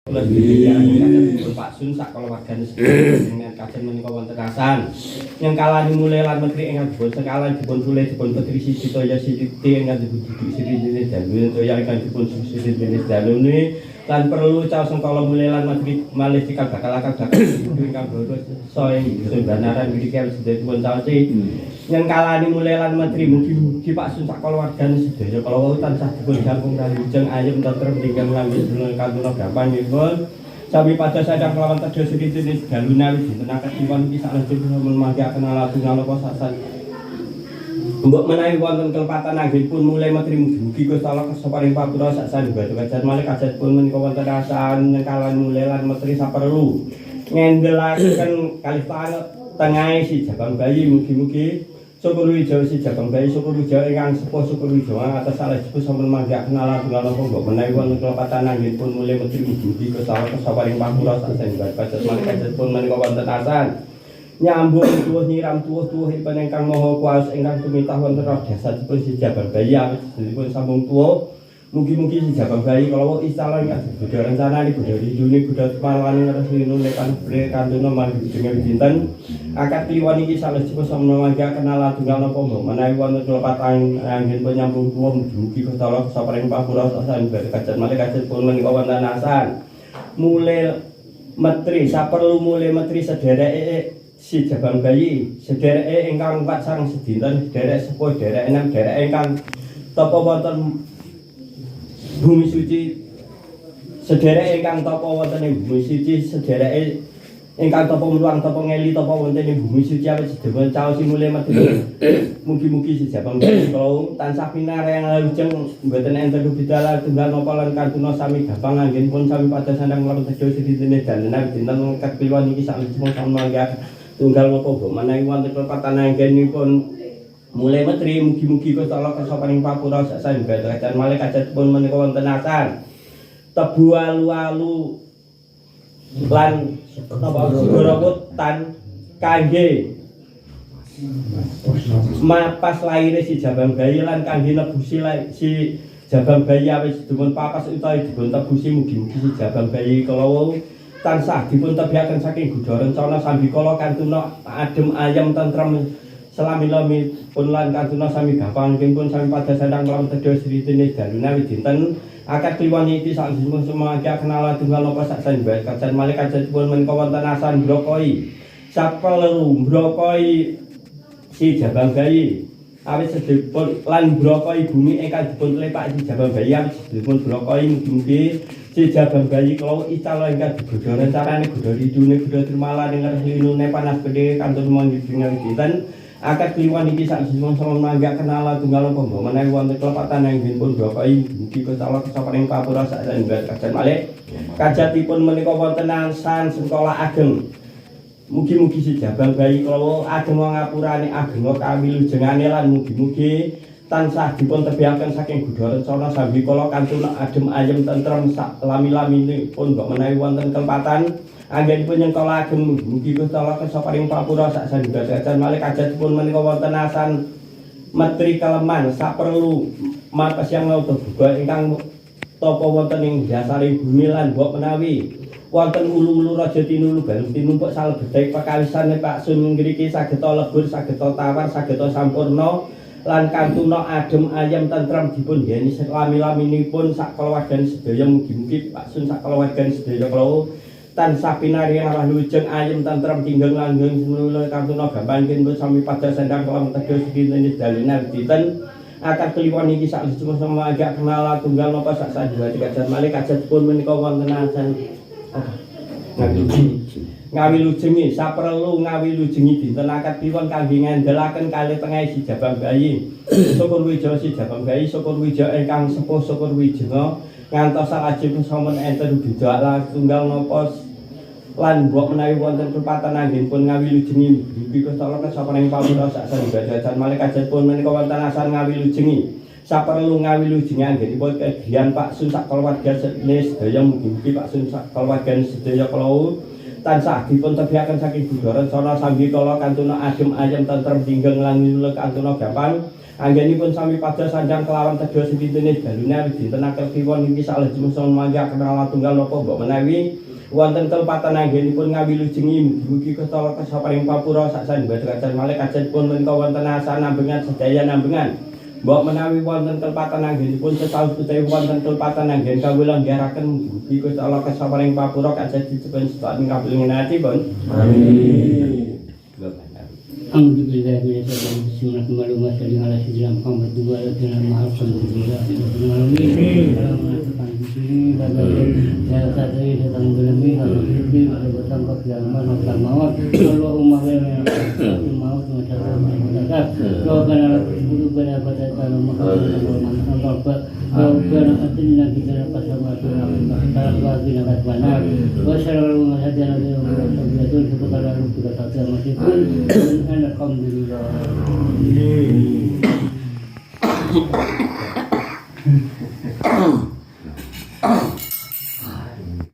Pak Sun sak keluargane dengan kajen menika wonten asan. Yang kalani mulai lan menteri ingkang dipun sekala dipun sule dipun petri siji toya siji ingkang dipun didik siji jenis dalu toya ingkang dipun siji jenis dalune lan perlu caos sengkala mulai lan menteri malih sikap bakal ingkang boros soe sembanaran mriki sedaya caosi. Yang kalani mulai lan menteri mugi-mugi Pak Sun sak keluargane sedaya kala wau tansah dipun jangkung kalujeng ayem tentrem tinggal langgeng kantuna gampang nipun. Sami pada sadang kelawan tedo sedhi jenis galuna dinten akad iwan iki salajengipun mangke kenal tunggal napa sasan. Mbok menawi wonten kelepatan anggipun mulai menteri mugi-mugi Gusti Allah kesoparing papura saksan batu kajar malih kajatipun menika wonten asan kalan mulai lan menteri saperlu ngendelaken kalih tengahe si jabang bayi mugi-mugi syukur wijawa si jabang bayi syukur wijawa ingkang sepuh syukur wijawa atas salajengipun sampun mangke kenalan tunggal napa mbok menawi wonten kelepatan anggipun mulai menteri mugi-mugi Gusti Allah kesoparing papura saksan batu kajar malih kajatipun menika wonten asan nyambung tuwuh nyiram tuwuh ipun ingkang maha kuwasa ingkang tumitah wonten roh jasadipun si jabang bayi awit sedheripun sambung tuwuh mugi-mugi si jabang bayi kalawa istana ingkang budaya rencanane budaya ridune budaya palan resinu nekan bre kantuna mangke dengan dinten akad kliwan iki salajengipun samangke kenal tunggal napa mbok menawi wonten kelepatan anggen penyambung tuwuh mugi Gusti Allah saparing papura sasan badhe kajar malih kajatipun menika wonten asan mulai menteri saperlu mulai menteri sedereke si jabang bayi sedereke ingkang 4 sareng sedinten sederek sepuh sederek enam sederek ingkang tapa wonten bumi suci sederek ingkang tapa wonten ing bumi suci sedereke ingkang tapa mluwang tapa ngeli tapa wonten ing bumi suci awit sedaya caos mulih medhun mugi-mugi si jabang bayi kula tansah pinareng lajeng mboten enten bidala tunggal napa lan kantuna sami gampang anggenipun sami pada sandang lawan tejo sedinten dalan dinten kakliwan iki salajengipun samangke tunggal napa mbok menawi wonten kelepatan anggenipun mulai menteri mugi-mugi Gusti Allah kesoparing papura saksan badhe malih kajatipun menika wonten asan tebu alu-alu lan napa segara kangge mapas laire si jabang bayi lan kangge nebusi si jabang bayi awis dipun papas utawi dipun tebusi mugi-mugi si jabang bayi kala tansah dipun tebihaken saking gudha rencana sambikala kantuna adem ayem tentrem selami-lami pun lan kantuna sami gampang pun sami pada sandang lawan tedo sritine daluna dinten akad kliwan iki salajengipun semangke kenal tunggal napa saksan bae kajan malih kajatipun menika wonten asan brokoi sapelu brokoi si jabang bayi awit sedhepun lan brokoi bumi ingkang dipun lepak si jabang bayi awit sedhepun brokoi mugi-mugi si jabang bayi kalau icala ingkang digodha rencanane godha ridune godha trimalan ing reslinune panas gedhe kantun mangidingal dinten akad kliwan iki sakjroning sama mangga kenal tunggal napa mbok menawi wonten kelepatan anggenipun brokoi mugi Gusti Allah kesaparing papura saksan kajan malih kajatipun menika wonten asan sekolah ageng mugi-mugi si jabang bayi kalau ageng ngapurane ageng kawilujengane lan mugi-mugi tansah dipun tebihaken saking gudha rencana sambi kala kantun adem ayem tentrem sak lami-laminipun mbok menawi wonten kelepatan anggenipun nyengkala ageng mugi Gusti Allah kesaparing papura saksan kajan malih kajatipun menika wonten asan menteri keleman saperlu mapas yang lauta buga ingkang tapa wonten ing dasaring bumi lan mbok menawi wonten ulu-ulu raja tinulu balung tinumpuk salebete pekawisane Pak Sun ngriki sageta lebur sageta tawar sageta sampurna lan kantuna adem ayem tentrem dipun yeni selami-laminipun sak keluargane sedaya mugi-mugi Pak Sun sak keluargane sedaya kula tansah pinaringan arah lujeng ayem tentrem tinggal langgeng semula kantuna gampang kinten sami pada sandang kelawan tedo sedinten dalina dinten akad kliwon iki salajengipun sama agak kenal tunggal napa sak sanjati kajan malih kajatipun menika wonten asan ngawilujengi saperlu ngawilujengi dinten akad kliwon kangge ngandelaken kalih tengahe si jabang bayi syukur wijawa si jabang bayi syukur wijawa ingkang sepuh syukur wijenga ngantos salajengipun sampun enten bidala tunggal napa lan mbok menawi wonten kelepatan anggenipun ngawilujengi mugi Gusti Allah kesaparing pawira saksan badhe malih kajatipun menika wonten asan ngawilujengi saperlu ngawilujengi anggenipun kegiatan Pak Sun sak keluarga sedaya mugi-mugi Pak Sun sak keluarga sedaya kula tansah dipun tebihaken saking gudha rencana sambi kala kantuna adem ayem tentrem tinggal lan kantuna gampang Anggenipun sami pada sanjang kelawan tedo sepintune balune dinten akel kiwon niki salajeng mangga kenal tunggal napa mbok menawi wonten kelepatan anggenipun ngawilujengi mugi kesta kesaparing papura sak sanebatan kacan malih kacanipun menika wonten asa nambengan sedaya nambengan mbok menawi wonten kelepatan anggenipun sesawus utawi wonten kelepatan anggen kawula nggaraken mugi kesta kesaparing papura kacan dicepeng sak ngabulingati pun amin. Alhamdulillah bismillahirrahmanirrahim sallallahu alaihi wasallam Muhammad wa ala alhamdulillah Alhamdulillah.